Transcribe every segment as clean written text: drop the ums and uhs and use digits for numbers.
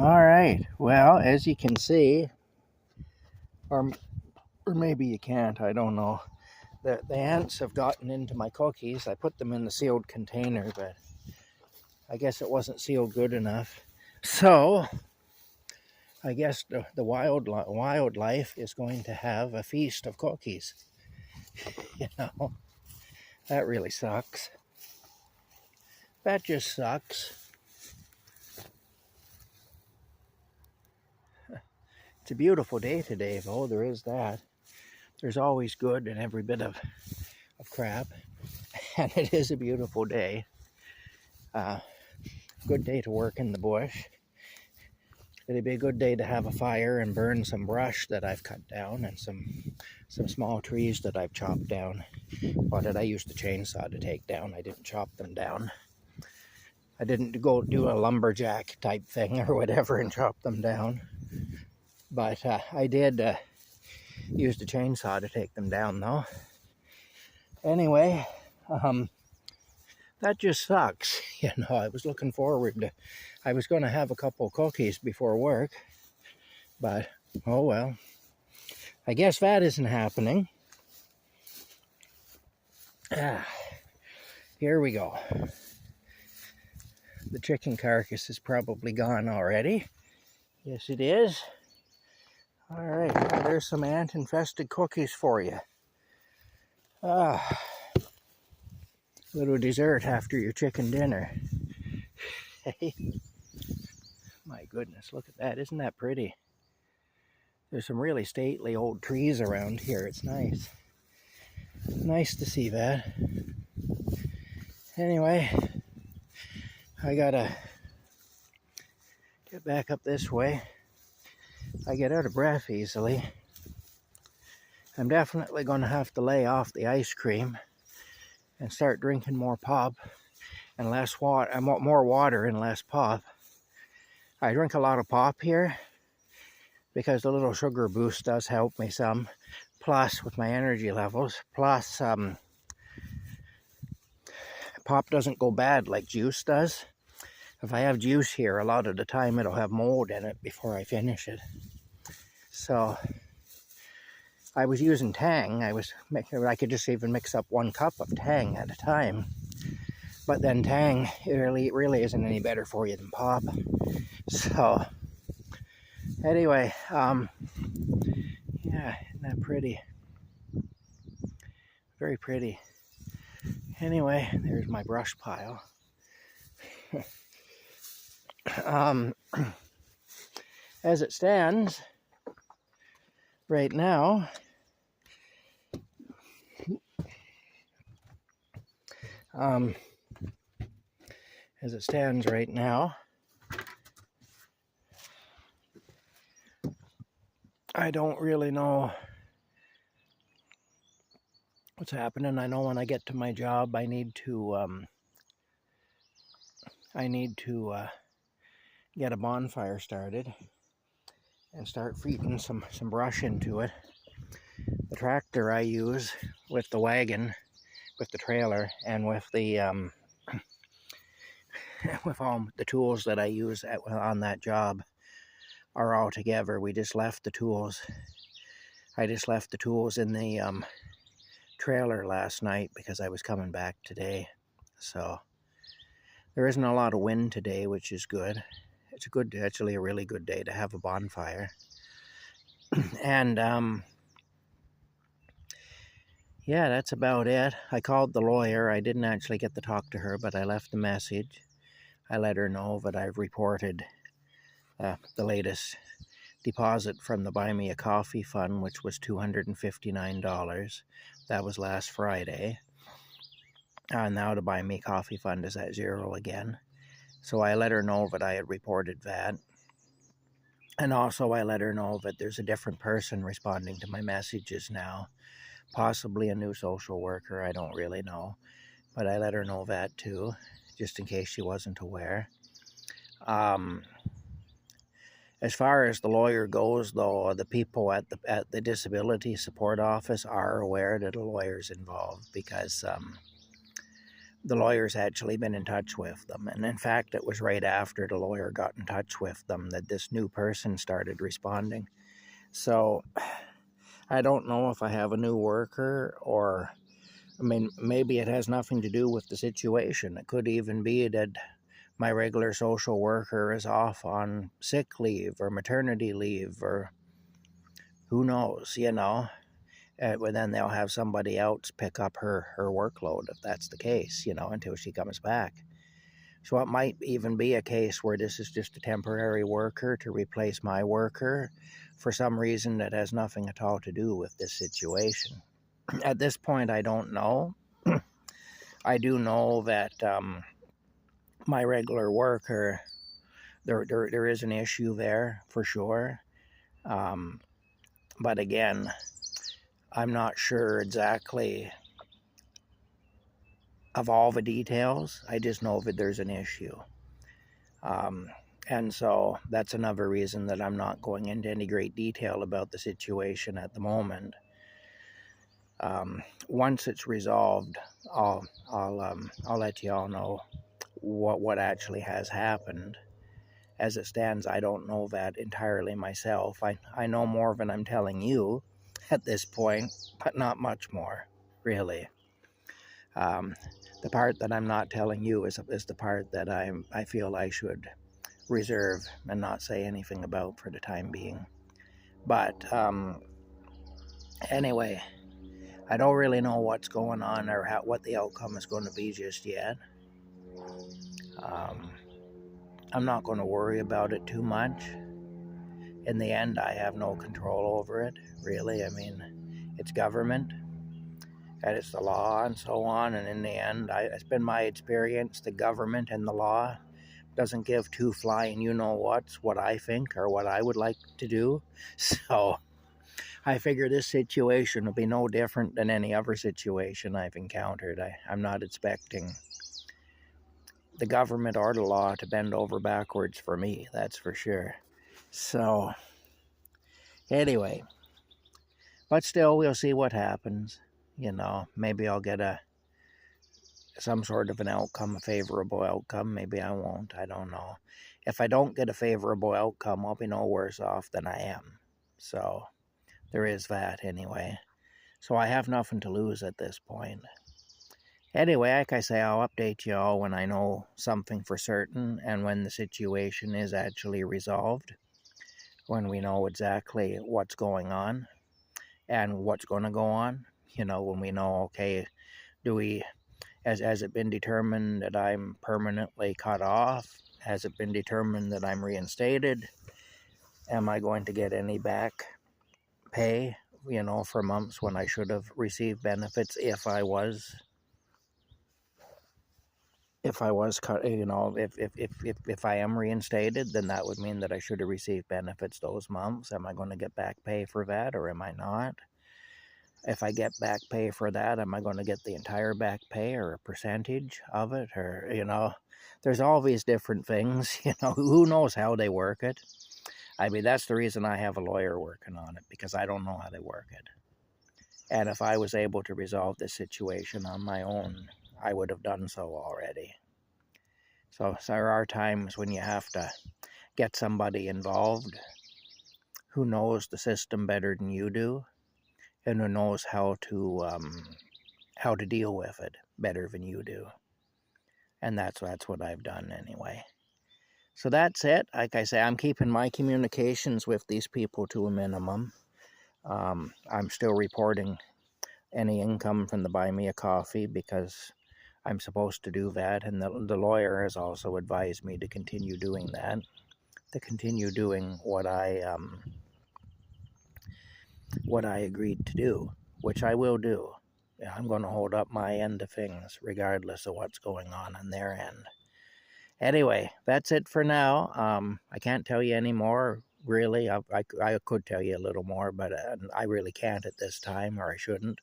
All right. Well, as you can see, or maybe you can't, I don't know. The ants have gotten into my cookies. I put them in the sealed container, but I guess it wasn't sealed good enough. So I guess the wildlife is going to have a feast of cookies. You know, that really sucks. That just sucks. It's a beautiful day today, though. There is that. There's always good in every bit of crap. And it is a beautiful day. Good day to work in the bush. It'd be a good day to have a fire and burn some brush that I've cut down and some small trees that I've chopped down. Or that I used the chainsaw to take down. I didn't chop them down. I didn't go do a lumberjack type thing or whatever and chop them down. But I did use the chainsaw to take them down, though. Anyway, that just sucks. You know, I was looking forward to, I was going to have a couple cookies before work, but oh well. I guess that isn't happening. Here we go. The chicken carcass is probably gone already. Yes, it is. All right, well, there's some ant-infested cookies for you. Little dessert after your chicken dinner. Hey, my goodness, look at that. Isn't that pretty? There's some really stately old trees around here. It's nice. Nice to see that. Anyway, I gotta get back up this way. I get out of breath easily. I'm definitely going to have to lay off the ice cream and start drinking more pop and less water. I want more water and less pop. I drink a lot of pop here because the little sugar boost does help me some. Plus, with my energy levels. Plus, pop doesn't go bad like juice does. If I have juice here, a lot of the time it'll have mold in it before I finish it. So I was using Tang. I could just even mix up 1 cup of Tang at a time. But then Tang, it really isn't any better for you than pop. So anyway, yeah, isn't that pretty? Very pretty. Anyway, there's my brush pile. As it stands right now, I don't really know what's happening. I know when I get to my job, I need to get a bonfire started and start feeding some brush into it. The tractor I use with the wagon, with the trailer, and with the with all the tools that I use on that job are all together. We just left the tools. I just left the tools in the trailer last night because I was coming back today. So there isn't a lot of wind today, which is good. It's actually a really good day to have a bonfire. And yeah, that's about it. I called the lawyer. I didn't actually get to talk to her, but I left a message. I let her know that I've reported the latest deposit from the Buy Me a Coffee Fund, which was $259. That was last Friday. Now the Buy Me Coffee Fund is at 0 again. So I let her know that I had reported that. And also I let her know that there's a different person responding to my messages now. Possibly a new social worker, I don't really know. But I let her know that too, just in case she wasn't aware. As far as the lawyer goes, though, the people at the Disability Support Office are aware that a lawyer's involved because the lawyer's actually been in touch with them. And in fact, it was right after the lawyer got in touch with them that this new person started responding. So I don't know if I have a new worker, or, I mean, maybe it has nothing to do with the situation. It could even be that my regular social worker is off on sick leave or maternity leave, or who knows, you know. Well, then they'll have somebody else pick up her workload if that's the case, you know, until she comes back. So it might even be a case where this is just a temporary worker to replace my worker for some reason that has nothing at all to do with this situation. At this point, I don't know. I do know that my regular worker, there is an issue there for sure. But again, I'm not sure exactly of all the details. I just know that there's an issue. And so that's another reason that I'm not going into any great detail about the situation at the moment. Once it's resolved, I'll let you all know what actually has happened. As it stands, I don't know that entirely myself. I know more than I'm telling you at this point, but not much more, really. The part that I'm not telling you is the part that I feel I should reserve and not say anything about for the time being. But anyway, I don't really know what's going on or what the outcome is going to be just yet. I'm not going to worry about it too much. In the end, I have no control over it, really. I mean, it's government, and it's the law and so on, and in the end, it's been my experience, the government and the law doesn't give two flying you-know-whats what I think or what I would like to do. So I figure this situation will be no different than any other situation I've encountered. I'm not expecting the government or the law to bend over backwards for me, that's for sure. So anyway, but still, we'll see what happens. You know, maybe I'll get some sort of an outcome, a favorable outcome. Maybe I won't. I don't know. If I don't get a favorable outcome, I'll be no worse off than I am. So there is that anyway. So I have nothing to lose at this point. Anyway, like I say, I'll update you all when I know something for certain and when the situation is actually resolved, when we know exactly what's going on and what's going to go on. You know, when we know, okay, has it been determined that I'm permanently cut off? Has it been determined that I'm reinstated? Am I going to get any back pay, you know, for months when I should have received benefits if I was cut, you know, if I am reinstated, then that would mean that I should have received benefits those months. Am I going to get back pay for that, or am I not? If I get back pay for that, am I going to get the entire back pay or a percentage of it? Or, you know, there's all these different things, you know, who knows how they work it. I mean, that's the reason I have a lawyer working on it, because I don't know how they work it. And if I was able to resolve this situation on my own, I would have done so already. So there are times when you have to get somebody involved who knows the system better than you do, and who knows how to deal with it better than you do. And that's what I've done anyway. So that's it. Like I say, I'm keeping my communications with these people to a minimum. I'm still reporting any income from the Buy Me a Coffee because I'm supposed to do that, and the lawyer has also advised me to continue doing that, to continue doing what I agreed to do, which I will do. I'm going to hold up my end of things regardless of what's going on their end. Anyway, that's it for now. I can't tell you any more, really. I could tell you a little more, but I really can't at this time, or I shouldn't.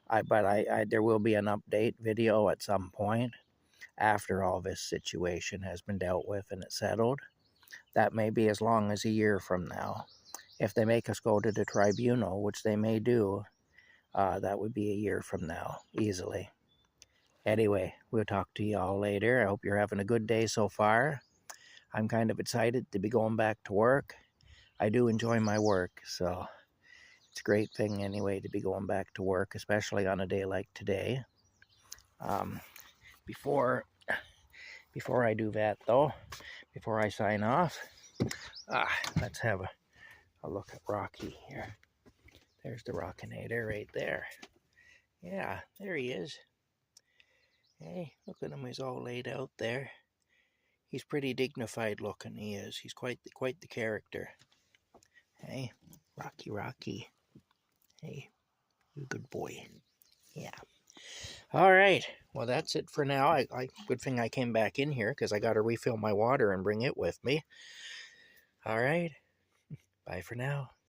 But there will be an update video at some point after all this situation has been dealt with and it's settled. That may be as long as a year from now. If they make us go to the tribunal, which they may do, that would be a year from now, easily. Anyway, we'll talk to you all later. I hope you're having a good day so far. I'm kind of excited to be going back to work. I do enjoy my work, so it's a great thing anyway to be going back to work, especially on a day like today. Um, before I do that though, before I sign off, let's have a look at Rocky here. There's the Rockinator right there. Yeah, there he is. Hey, look at him, he's all laid out there. He's pretty dignified looking, he is. He's quite the character. Hey, Rocky. Hey, you good boy. Yeah. All right. Well, that's it for now. Good thing I came back in here because I got to refill my water and bring it with me. All right. Bye for now.